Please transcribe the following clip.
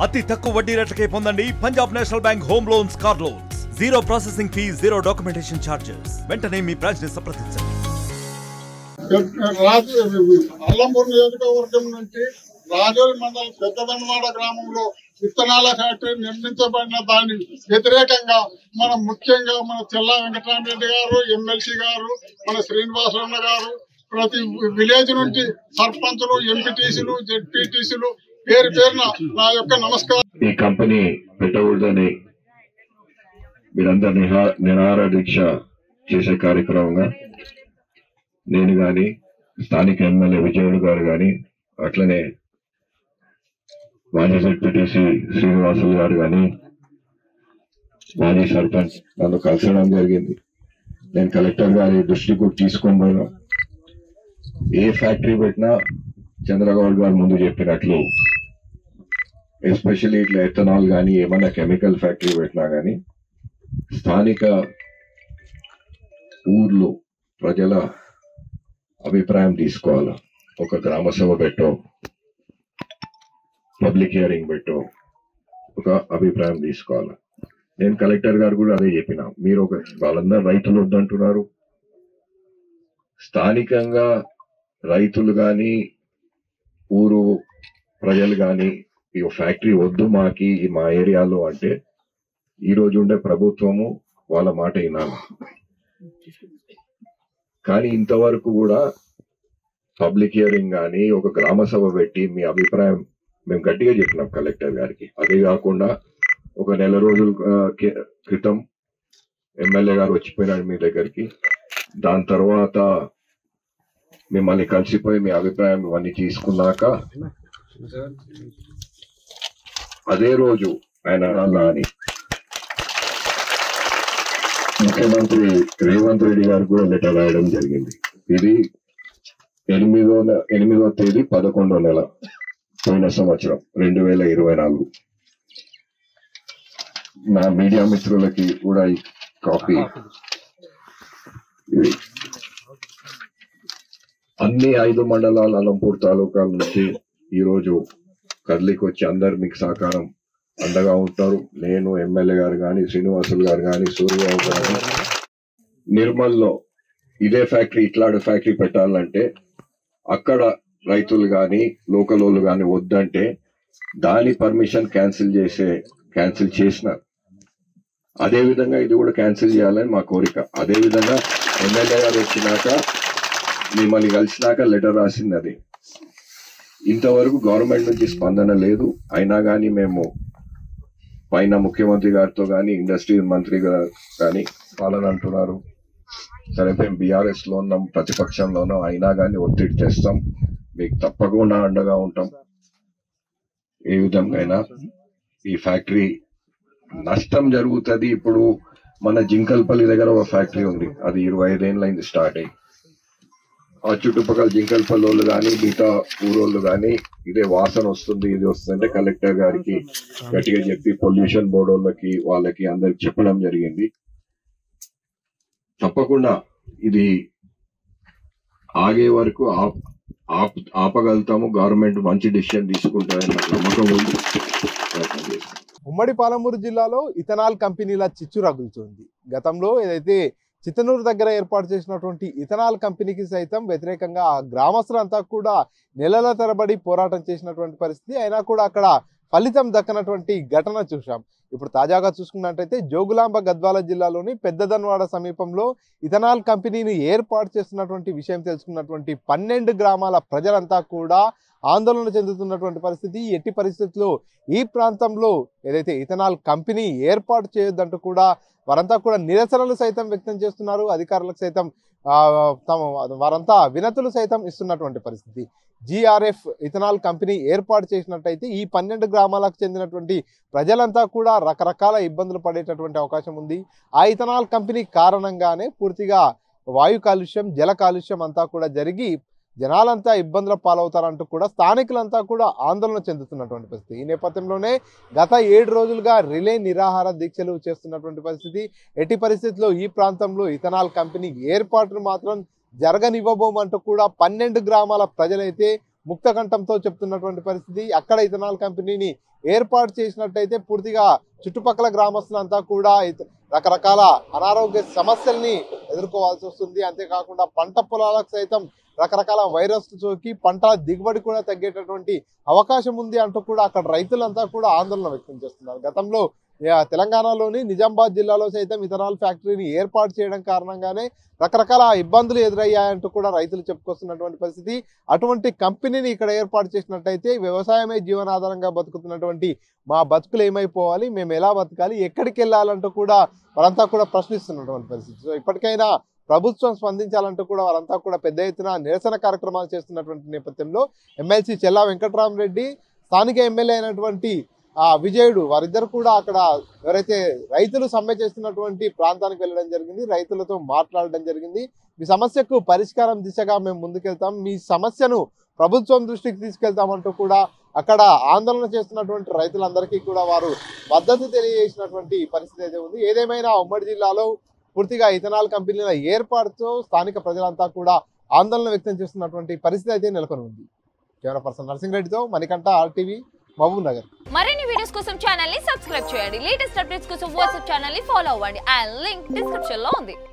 అతి తక్కువ వడ్డీ రేట్లకే పొందండి Punjab national bank home loans, car loans. Zero processing fee, zero documentation charges. వెంటనే మీ బ్రాంచ్ ని సంప్రదించండి. అల్లంపూర్ నియోజకవర్గం నుంచి రాజోలి మండలం పెద్దదన్నవాడ గ్రామంలో విత్తనాల ఫ్యాక్టరీ నిర్మించబడిన దాని వ్యతిరేకంగా మనం ముఖ్యంగా మన చెల్లా వెంకటరామరెడ్డి గారు, ఎమ్మెల్సీ గారు, మన శ్రీనివాసరావు గారు, ప్రతి విలేజ్ నుంచి సర్పంచులు, ఎంపీటీసీలు, జెడ్పీటీసీలు పేరు పేరున నా యొక్క నమస్కారం. ఈ కంపెనీ పెట్టకూడదని మీరందరూ నిరాహార దీక్ష చేసే కార్యక్రమంగా నేను గాని, స్థానిక ఎమ్మెల్యే విజయుడు గారు గాని, అట్లనే మాజీ జెడ్పీటీసీ శ్రీనివాసులు గారు గాని, మాజీ సర్పంచ్ నన్ను కలిసడం జరిగింది. నేను కలెక్టర్ గారి దృష్టికి కూడా తీసుకొని పోయినా. ఏ ఫ్యాక్టరీ పెట్టినా చంద్రగౌడ్ గారు ముందు చెప్పినట్లు, ఎస్పెషల్లీ ఇట్లా ఎథనాల్ కానీ ఏమన్నా కెమికల్ ఫ్యాక్టరీ పెట్టినా కానీ స్థానిక ఊర్లో ప్రజల అభిప్రాయం తీసుకోవాలి. ఒక గ్రామ సభ పెట్టో, పబ్లిక్ హియరింగ్ పెట్టో, ఒక అభిప్రాయం తీసుకోవాలి. నేను కలెక్టర్ గారు కూడా అదే చెప్పిన. మీరు వాళ్ళందరూ రైతులు వద్దంటున్నారు. స్థానికంగా రైతులు గాని, ఊరు ప్రజలు గాని ఈ ఫ్యాక్టరీ వద్దు మాకి మా ఏరియాలో అంటే ఈ రోజు ఉండే ప్రభుత్వము వాళ్ళ మాట వినాలి. కానీ ఇంతవరకు కూడా పబ్లిక్ హియరింగ్ గాని, ఒక గ్రామ సభ పెట్టి మీ అభిప్రాయం మేము గట్టిగా చెప్పినాం కలెక్టర్ గారికి. అదే కాకుండా ఒక నెల రోజుల క్రితం ఎమ్మెల్యే గారు వచ్చిపోయినాడు మీ దగ్గరికి. దాని తర్వాత మిమ్మల్ని కలిసిపోయి మీ అభిప్రాయం ఇవన్నీ తీసుకున్నాక అదే రోజు ఆయన అని ముఖ్యమంత్రి రేవంత్ రెడ్డి గారు కూడా లెటర్ రాయడం జరిగింది. ఇది 8వ తేదీ 11వ నెల పోయిన సంవత్సరం 2024. నా మీడియా మిత్రులకి కూడా ఈ కాపీ. ఇది అన్ని 5 మండలాల అలంపూర్ తాలూకాల నుంచి ఈరోజు కదిలికి వచ్చి అందరు మీకు సహకారం అండగా ఉంటారు. నేను, ఎమ్మెల్యే గారు కానీ, శ్రీనివాసులు గారు కానీ, సూర్యబాబు గారు. నిర్మల్లో ఇదే ఫ్యాక్టరీ, ఇట్లాంటి ఫ్యాక్టరీ పెట్టాలంటే అక్కడ రైతులు కానీ, లోకల్ వాళ్ళు కానీ వద్దంటే దాని పర్మిషన్ క్యాన్సిల్ చేసినారు. అదే విధంగా ఇది కూడా క్యాన్సిల్ చేయాలని మా కోరిక. అదే విధంగా ఎమ్మెల్యే గారు వచ్చినాక మిమ్మల్ని కలిసినాక లెటర్ రాసింది. అది ఇంతవరకు గవర్నమెంట్ నుంచి స్పందన లేదు. అయినా కానీ మేము పైన ముఖ్యమంత్రి గారితో కానీ, ఇండస్ట్రీ మంత్రి గారు కానీ పాలన అంటున్నారు. సరే మేము బీఆర్ఎస్ లో ఉన్నాం, ప్రతిపక్షంలో ఉన్నాం, అయినా కానీ ఒత్తిడి చేస్తాం, మీకు తప్పకుండా అండగా ఉంటాం. ఏ విధంగా ఈ ఫ్యాక్టరీ నష్టం జరుగుతుంది. ఇప్పుడు మన జింకల్పల్లి దగ్గర ఒక ఫ్యాక్టరీ ఉంది, అది 25 ఏళ్ళైంది స్టార్ట్ అయ్యి. ఆ చుట్టుపక్కల జింకల్పల్లి వాళ్ళు కానీ, మిగతా ఊరోళ్ళు కానీ ఇదే వాసన వస్తుంది, ఇది వస్తుందంటే కలెక్టర్ గారికి గట్టిగా చెప్పి పొల్యూషన్ బోర్డు వాళ్ళకి అందరికి చెప్పడం జరిగింది. తప్పకుండా ఇది ఆగే వరకు ఆపగలుగుతాము. గవర్నమెంట్ మంచి డిసిషన్ తీసుకుంటారని నాకు నమ్మకం ఉంది. ఉమ్మడి పాలమూరు జిల్లాలో ఇథనాల్ కంపెనీల చిచ్చు రగులుతుంది. గతంలో ఏదైతే చిత్తనూరు దగ్గర ఏర్పాటు చేసినటువంటి ఇథనాల్ కంపెనీకి సైతం వ్యతిరేకంగా ఆ గ్రామస్తులంతా కూడా నెలల తరబడి పోరాటం చేసినటువంటి పరిస్థితి. అయినా కూడా అక్కడ ఫలితం దక్కనటువంటి ఘటన చూసాం. ఇప్పుడు తాజాగా చూసుకున్నట్టయితే జోగులాంబ గద్వాల జిల్లాలోని పెద్దదన్వాడ సమీపంలో ఇథనాల్ కంపెనీని ఏర్పాటు చేస్తున్నటువంటి విషయం తెలుసుకున్నటువంటి 12 గ్రామాల ప్రజలంతా కూడా ఆందోళన చెందుతున్నటువంటి పరిస్థితి. ఎట్టి పరిస్థితుల్లో ఈ ప్రాంతంలో ఏదైతే ఇథనాల్ కంపెనీ ఏర్పాటు చేయొద్దంటూ కూడా వారంతా కూడా నిరసనలు సైతం వ్యక్తం చేస్తున్నారు. అధికారులకు సైతం వారంతా వినతులు సైతం ఇస్తున్నటువంటి పరిస్థితి. GRF ఇథనాల్ కంపెనీ ఏర్పాటు చేసినట్టయితే ఈ 12 గ్రామాలకు చెందినటువంటి ప్రజలంతా కూడా రకరకాల ఇబ్బందులు పడేటటువంటి అవకాశం ఉంది. ఆ ఇథనాల్ కంపెనీ కారణంగానే పూర్తిగా వాయు కాలుష్యం, జల కాలుష్యం అంతా కూడా జరిగి జనాలంతా ఇబ్బందుల పాలవుతారంటూ కూడా స్థానికులంతా కూడా ఆందోళన చెందుతున్నటువంటి పరిస్థితి. ఈ నేపథ్యంలోనే గత 7 రోజులుగా రిలే నిరాహార దీక్షలు చేస్తున్నటువంటి పరిస్థితి. ఎట్టి పరిస్థితుల్లో ఈ ప్రాంతంలో ఇథనాల్ కంపెనీ ఏర్పాటును మాత్రం జరగనివ్వబోమంటూ కూడా 12 గ్రామాల ప్రజలైతే ముక్తకంఠంతో చెప్తున్నటువంటి పరిస్థితి. అక్కడ ఇథనాల్ కంపెనీని ఏర్పాటు చేసినట్టయితే పూర్తిగా చుట్టుపక్కల గ్రామస్తులంతా కూడా రకరకాల అనారోగ్య సమస్యల్ని ఎదుర్కోవాల్సి వస్తుంది. అంతేకాకుండా పంట పొలాలకు సైతం రకరకాల వైరస్ సోకి పంట దిగుబడి కూడా తగ్గేటటువంటి అవకాశం ఉంది అంటూ కూడా అక్కడ రైతులంతా కూడా ఆందోళన వ్యక్తం చేస్తున్నారు. గతంలో తెలంగాణలోని నిజామాబాద్ జిల్లాలో సైతం ఇథనాల్ ఫ్యాక్టరీని ఏర్పాటు చేయడం కారణంగానే రకరకాల ఇబ్బందులు ఎదురయ్యాయంటూ కూడా రైతులు చెప్పుకొస్తున్నటువంటి పరిస్థితి. అటువంటి కంపెనీని ఇక్కడ ఏర్పాటు చేసినట్టయితే వ్యవసాయమే జీవనాధారంగా బతుకుతున్నటువంటి మా బతుకులు ఏమైపోవాలి, మేము ఎలా బతకాలి, ఎక్కడికి వెళ్ళాలంటూ కూడా వారంతా కూడా ప్రశ్నిస్తున్నటువంటి పరిస్థితి. సో ఇప్పటికైనా ప్రభుత్వం స్పందించాలంటూ కూడా వారంతా కూడా పెద్ద ఎత్తున నిరసన కార్యక్రమాలు చేస్తున్నటువంటి నేపథ్యంలో ఎమ్మెల్సీ చెల్లా వెంకట్రామరెడ్డి, స్థానిక ఎమ్మెల్యే అయినటువంటి విజయుడు వారిద్దరు కూడా అక్కడ ఎవరైతే రైతులు సమ్మె చేస్తున్నటువంటి ప్రాంతానికి వెళ్ళడం జరిగింది. రైతులతో మాట్లాడడం జరిగింది. మీ సమస్యకు పరిష్కారం దిశగా మేము ముందుకెళ్తాం, మీ సమస్యను ప్రభుత్వం దృష్టికి తీసుకెళ్తామంటూ కూడా అక్కడ ఆందోళన చేస్తున్నటువంటి రైతులందరికీ కూడా వారు మద్దతు తెలియజేసినటువంటి పరిస్థితి అయితే ఉంది. ఏదేమైనా ఉమ్మడి జిల్లాలో పూర్తిగా ఇథనాల్ కంపెనీల ఏర్పాటుతో స్థానిక ప్రజలంతా కూడా ఆందోళన వ్యక్తం చేస్తున్నటువంటి పరిస్థితి అయితే నెలకొని ఉంది. కెమెరా పర్సన్ నరసింహరెడ్డితో మణికంఠ, RTV, మహబూబ్ నగర్. మరిన్ని వీడియోస్ కోసం ఛానల్ ని సబ్స్క్రైబ్ చేయండి. లేటెస్ట్ అప్డేట్స్ కోసం వాట్సాప్ ఛానల్ ని ఫాలో అవ్వండి. ఆ లింక్ డిస్క్రిప్షన్ లో ఉంది.